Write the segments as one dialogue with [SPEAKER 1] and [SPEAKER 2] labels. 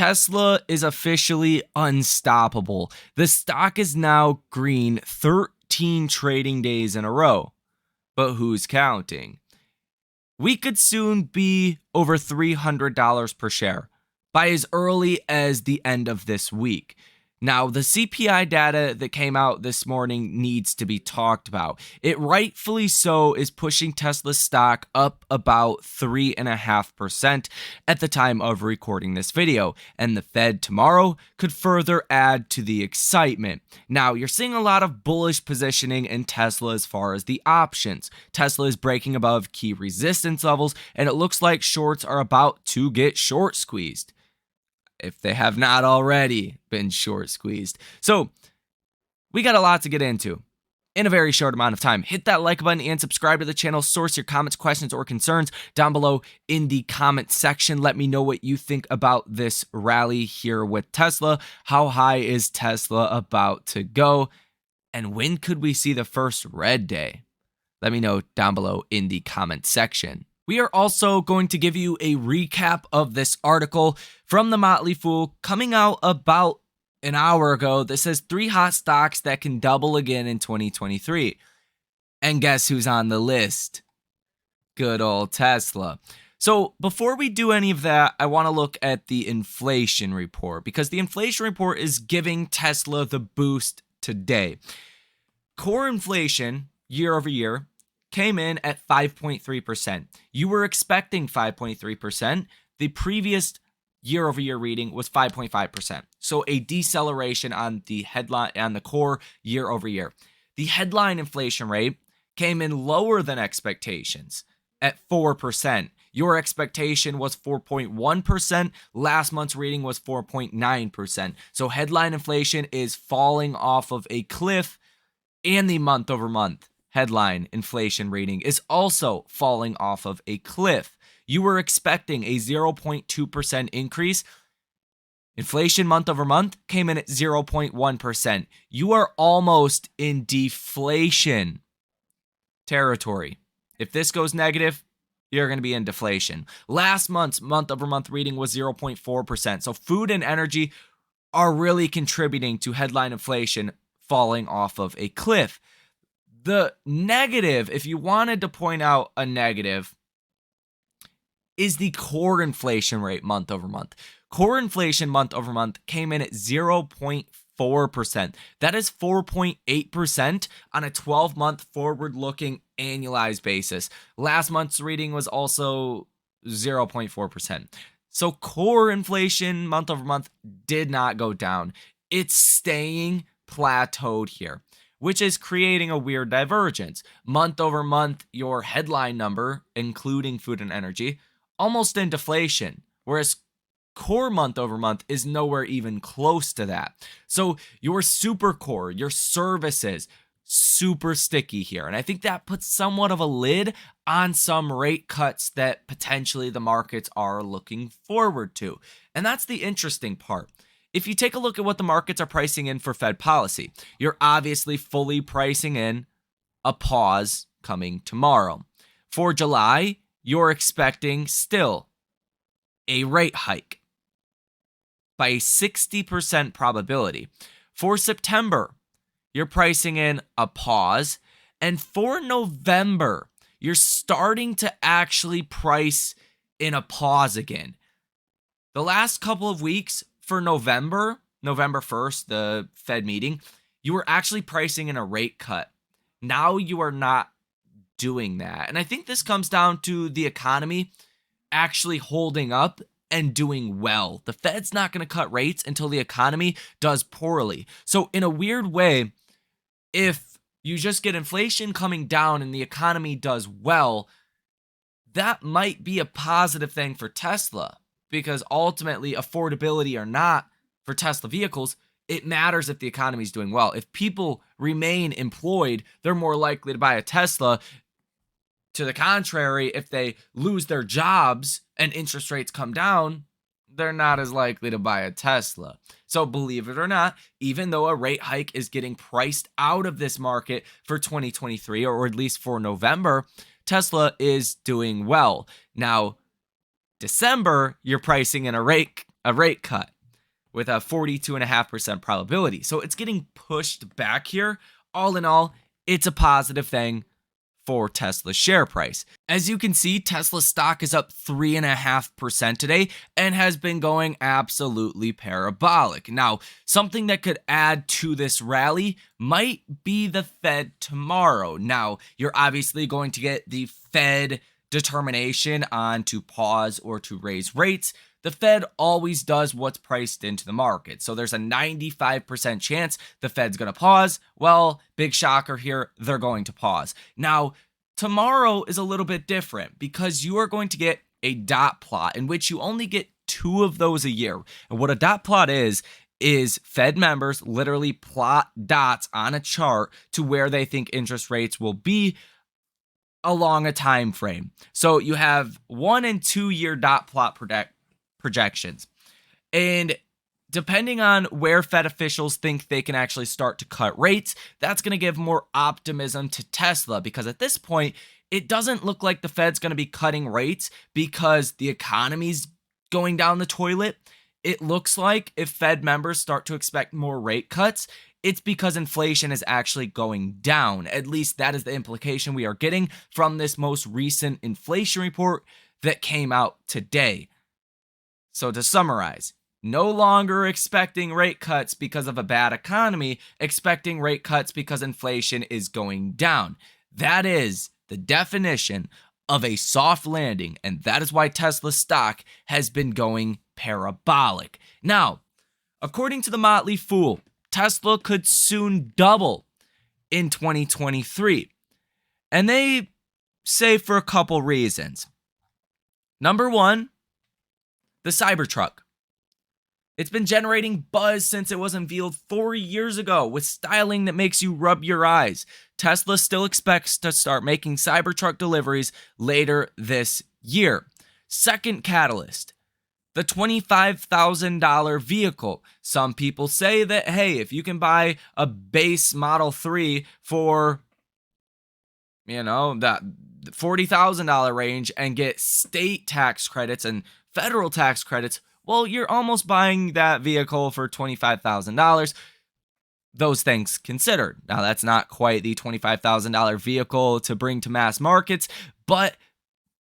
[SPEAKER 1] Tesla is officially unstoppable. The stock is now green 13 trading days in a row. But who's counting? We could soon be over $300 per share by as early as the end of this week. Now, the CPI data that came out this morning needs to be talked about. It rightfully so is pushing Tesla's stock up about 3.5% at the time of recording this video, and the Fed tomorrow could further add to the excitement. Now, you're seeing a lot of bullish positioning in Tesla as far as the options. Tesla is breaking above key resistance levels, and it looks like shorts are about to get short squeezed, if they have not already been short squeezed. So we got a lot to get into in a very short amount of time. Hit that like button and subscribe to the channel. Source your comments, questions, or concerns down below in the comment section. Let me know what you think about this rally here with Tesla. How high is Tesla about to go? And when could we see the first red day? Let me know down below in the comment section. We are also going to give you a recap of this article from the Motley Fool coming out about an hour ago that says 3 hot stocks that can double again in 2023. And guess who's on the list? Good old Tesla. So before we do any of that, I want to look at the inflation report, because the inflation report is giving Tesla the boost today. Core inflation year over year came in at 5.3%. You were expecting 5.3%. The previous year-over-year reading was 5.5%. So a deceleration on the headline on the core year-over-year. The headline inflation rate came in lower than expectations at 4%. Your expectation was 4.1%. Last month's reading was 4.9%. So headline inflation is falling off of a cliff, and the month-over-month headline inflation reading is also falling off of a cliff. You were expecting a 0.2% increase. Inflation month over month came in at 0.1%. You are almost in deflation territory. If this goes negative, you're going to be in deflation. Last month's month over month reading was 0.4%. So food and energy are really contributing to headline inflation falling off of a cliff. The negative, if you wanted to point out a negative, is the core inflation rate month over month. Core inflation month over month came in at 0.4%. That is 4.8% on a 12-month forward-looking annualized basis. Last month's reading was also 0.4%. So core inflation month over month did not go down. It's staying plateaued here, which is creating a weird divergence. Month over month, your headline number, including food and energy, almost in deflation, whereas core month over month is nowhere even close to that. So your super core, your services, super sticky here. And I think that puts somewhat of a lid on some rate cuts that potentially the markets are looking forward to. And that's the interesting part. If you take a look at what the markets are pricing in for Fed policy, you're obviously fully pricing in a pause coming tomorrow. For July, you're expecting still a rate hike by a 60% probability. For September, you're pricing in a pause. And for November, you're starting to actually price in a pause again. The last couple of weeks, for November 1st, the Fed meeting, you were actually pricing in a rate cut. Now you are not doing that. And I think this comes down to the economy actually holding up and doing well. The Fed's not going to cut rates until the economy does poorly. So in a weird way, if you just get inflation coming down and the economy does well, that might be a positive thing for Tesla. Because ultimately, affordability or not for Tesla vehicles, it matters if the economy is doing well. If people remain employed, they're more likely to buy a Tesla. To the contrary, if they lose their jobs and interest rates come down, they're not as likely to buy a Tesla. So believe it or not, even though a rate hike is getting priced out of this market for 2023, or at least for November, Tesla is doing well. Now, December, you're pricing in a rate a rate cut with a 42.5% probability. So it's getting pushed back here. All in all, it's a positive thing for Tesla's share price. As you can see, Tesla stock is up 3.5% today and has been going absolutely parabolic. Now, something that could add to this rally might be the Fed tomorrow. Now, you're obviously going to get the Fed determination on to pause or to raise rates. The Fed always does what's priced into the market. So there's a 95% chance the Fed's going to pause. Well, big shocker here, they're going to pause. Now, tomorrow is a little bit different because you are going to get a dot plot in which you only get 2 of those a year. And what a dot plot is Fed members literally plot dots on a chart to where they think interest rates will be along a time frame. So you have 1 and 2 year dot plot projections. And depending on where Fed officials think they can actually start to cut rates, that's going to give more optimism to Tesla, because at this point, it doesn't look like the Fed's going to be cutting rates because the economy's going down the toilet. It looks like if Fed members start to expect more rate cuts, it's because inflation is actually going down. At least that is the implication we are getting from this most recent inflation report that came out today. So to summarize, no longer expecting rate cuts because of a bad economy, expecting rate cuts because inflation is going down. That is the definition of a soft landing, and that is why Tesla stock has been going parabolic. Now, according to the Motley Fool, Tesla could soon double in 2023. And they say for a couple reasons. Number one, the Cybertruck. It's been generating buzz since it was unveiled 4 years ago with styling that makes you rub your eyes. Tesla still expects to start making Cybertruck deliveries later this year. Second catalyst, the $25,000 vehicle. Some people say that, hey, if you can buy a base Model 3 for, that $40,000 range and get state tax credits and federal tax credits, well, you're almost buying that vehicle for $25,000. Those things considered. Now, that's not quite the $25,000 vehicle to bring to mass markets, but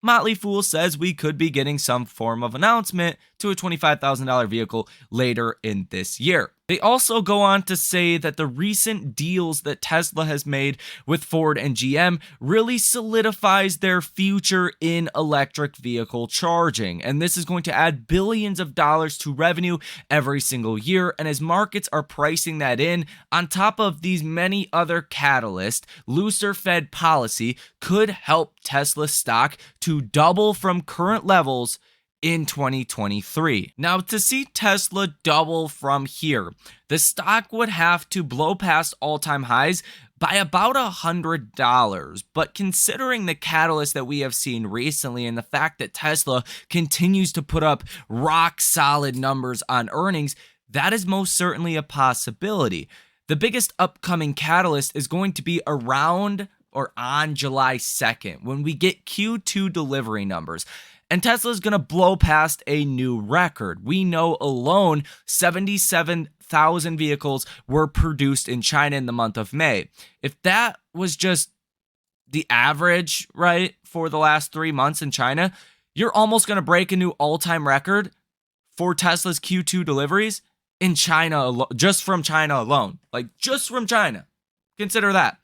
[SPEAKER 1] Motley Fool says we could be getting some form of announcement to a $25,000 vehicle later in this year. They also go on to say that the recent deals that Tesla has made with Ford and GM really solidifies their future in electric vehicle charging. And this is going to add billions of dollars to revenue every single year. And as markets are pricing that in, on top of these many other catalysts, looser Fed policy could help Tesla stock to double from current levels in 2023. Now, to see Tesla double from here, the stock would have to blow past all-time highs by about $100. But considering the catalyst that we have seen recently and the fact that Tesla continues to put up rock-solid numbers on earnings, that is most certainly a possibility. The biggest upcoming catalyst is going to be around or on July 2nd when we get Q2 delivery numbers. And Tesla's going to blow past a new record. We know alone 77,000 vehicles were produced in China in the month of May. If that was just the average, right, for the last 3 months in China, you're almost going to break a new all-time record for Tesla's Q2 deliveries in China, just from China alone. Like, just from China. Consider that.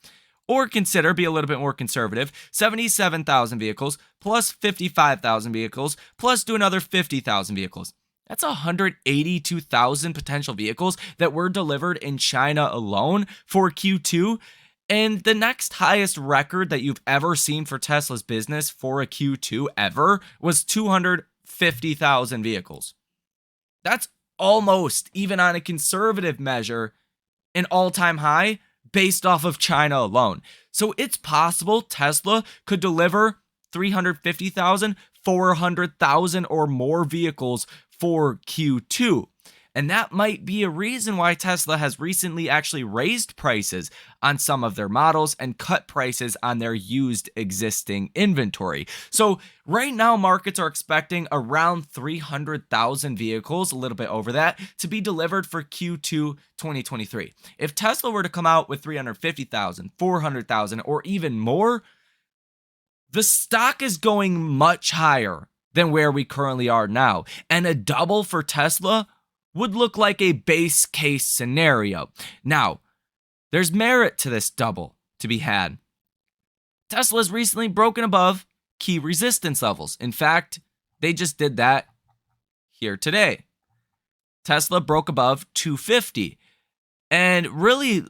[SPEAKER 1] Or consider, be a little bit more conservative, 77,000 vehicles plus 55,000 vehicles plus do another 50,000 vehicles. That's 182,000 potential vehicles that were delivered in China alone for Q2. And the next highest record that you've ever seen for Tesla's business for a Q2 ever was 250,000 vehicles. That's almost, even on a conservative measure, an all-time high based off of China alone. So it's possible Tesla could deliver 350,000, 400,000 or more vehicles for Q2. And that might be a reason why Tesla has recently actually raised prices on some of their models and cut prices on their used existing inventory. So right now, markets are expecting around 300,000 vehicles, a little bit over that, to be delivered for Q2 2023. If Tesla were to come out with 350,000, 400,000, or even more, the stock is going much higher than where we currently are now. And a double for Tesla would look like a base case scenario. Now, there's merit to this double to be had. Tesla's recently broken above key resistance levels. In fact, they just did that here today. Tesla broke above 250. And really,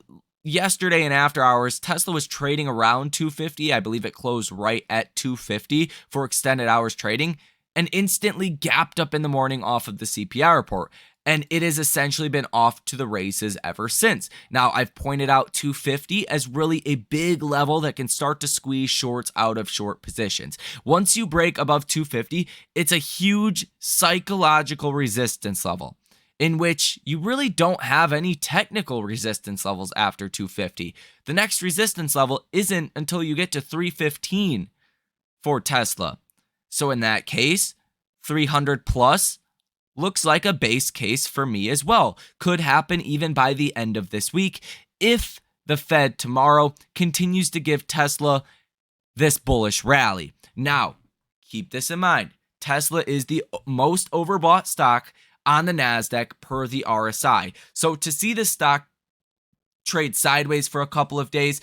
[SPEAKER 1] yesterday and after hours, Tesla was trading around 250. I believe it closed right at 250 for extended hours trading and instantly gapped up in the morning off of the CPI report. And it has essentially been off to the races ever since. Now, I've pointed out 250 as really a big level that can start to squeeze shorts out of short positions. Once you break above 250, it's a huge psychological resistance level in which you really don't have any technical resistance levels after 250. The next resistance level isn't until you get to 315 for Tesla. So in that case, 300 plus looks like a base case for me as well. Could happen even by the end of this week if the Fed tomorrow continues to give Tesla this bullish rally. Now, keep this in mind. Tesla is the most overbought stock on the NASDAQ per the RSI. So to see the stock trade sideways for a couple of days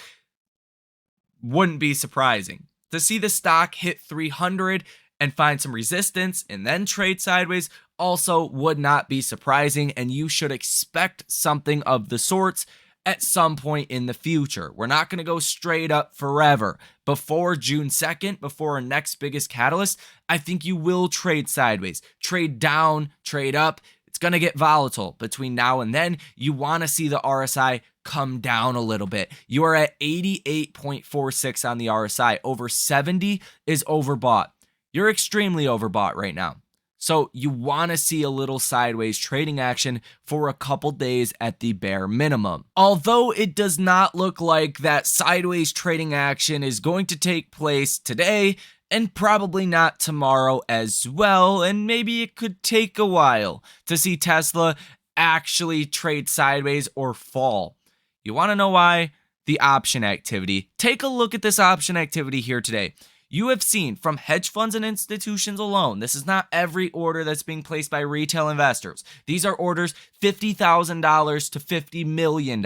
[SPEAKER 1] wouldn't be surprising. To see the stock hit 300 and find some resistance and then trade sideways also would not be surprising, and you should expect something of the sorts at some point in the future. We're not going to go straight up forever. Before June 2nd, before our next biggest catalyst, I think you will trade sideways, trade down, trade up. It's going to get volatile between now and then. You want to see the RSI come down a little bit. You are at 88.46 on the RSI. Over 70 is overbought. You're extremely overbought right now. So you want to see a little sideways trading action for a couple days at the bare minimum. Although it does not look like that sideways trading action is going to take place today and probably not tomorrow as well. And maybe it could take a while to see Tesla actually trade sideways or fall. You want to know why? The option activity. Take a look at this option activity here today. You have seen from hedge funds and institutions alone, this is not every order that's being placed by retail investors. These are orders $50,000 to $50 million.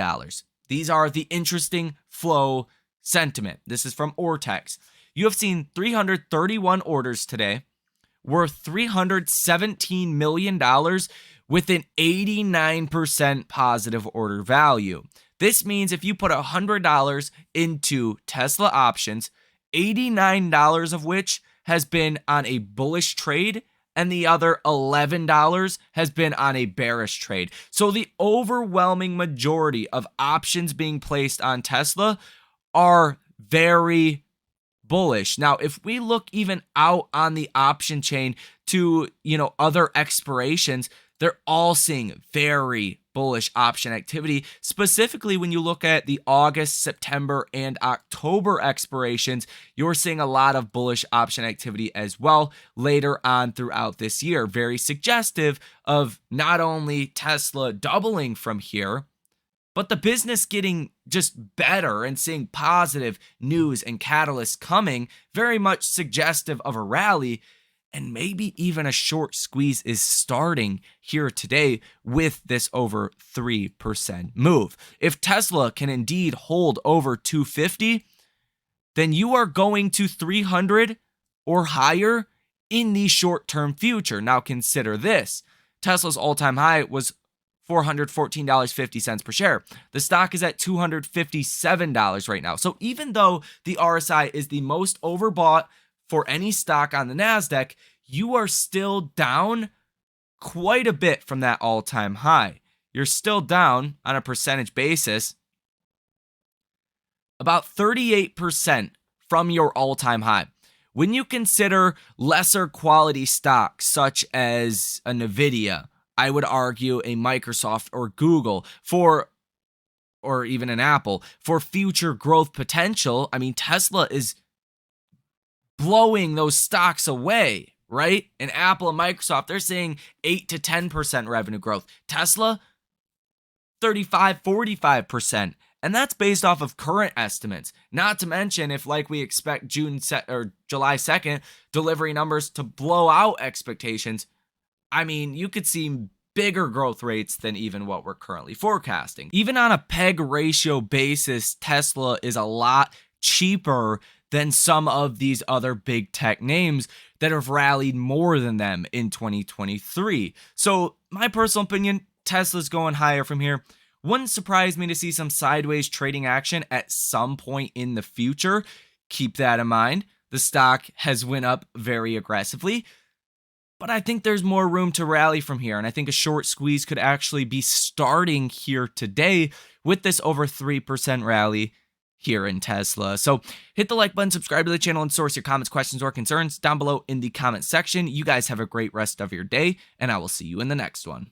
[SPEAKER 1] These are the interesting flow sentiment. This is from Ortex. You have seen 331 orders today worth $317 million with an 89% positive order value. This means if you put $100 into Tesla options, $89 of which has been on a bullish trade and the other $11 has been on a bearish trade. So the overwhelming majority of options being placed on Tesla are very bullish. Now, if we look even out on the option chain to, other expirations, they're all seeing very bullish option activity. Specifically, when you look at the August, September, and October expirations, you're seeing a lot of bullish option activity as well later on throughout this year. Very suggestive of not only Tesla doubling from here, but the business getting just better and seeing positive news and catalysts coming, very much suggestive of a rally. And maybe even a short squeeze is starting here today with this over 3% move. If Tesla can indeed hold over 250, then you are going to 300 or higher in the short-term future. Now consider this. Tesla's all-time high was $414.50 per share. The stock is at $257 right now. So even though the RSI is the most overbought for any stock on the NASDAQ, you are still down quite a bit from that all-time high. You're still down on a percentage basis about 38% from your all-time high. When you consider lesser quality stocks such as a Nvidia, I would argue a Microsoft or Google or even an Apple for future growth potential. I mean, Tesla is blowing those stocks away, right? And Apple and Microsoft, they're saying 8 to 10% revenue growth. Tesla, 35, 45%. And that's based off of current estimates. Not to mention if, like we expect July 2nd, delivery numbers to blow out expectations. I mean, you could see bigger growth rates than even what we're currently forecasting. Even on a PEG ratio basis, Tesla is a lot cheaper than some of these other big tech names that have rallied more than them in 2023. So my personal opinion, Tesla's going higher from here. Wouldn't surprise me to see some sideways trading action at some point in the future. Keep that in mind. The stock has went up very aggressively, but I think there's more room to rally from here, and I think a short squeeze could actually be starting here today with this over 3% rally here in Tesla. So hit the like button, subscribe to the channel, and source your comments, questions, or concerns down below in the comment section. You guys have a great rest of your day, and I will see you in the next one.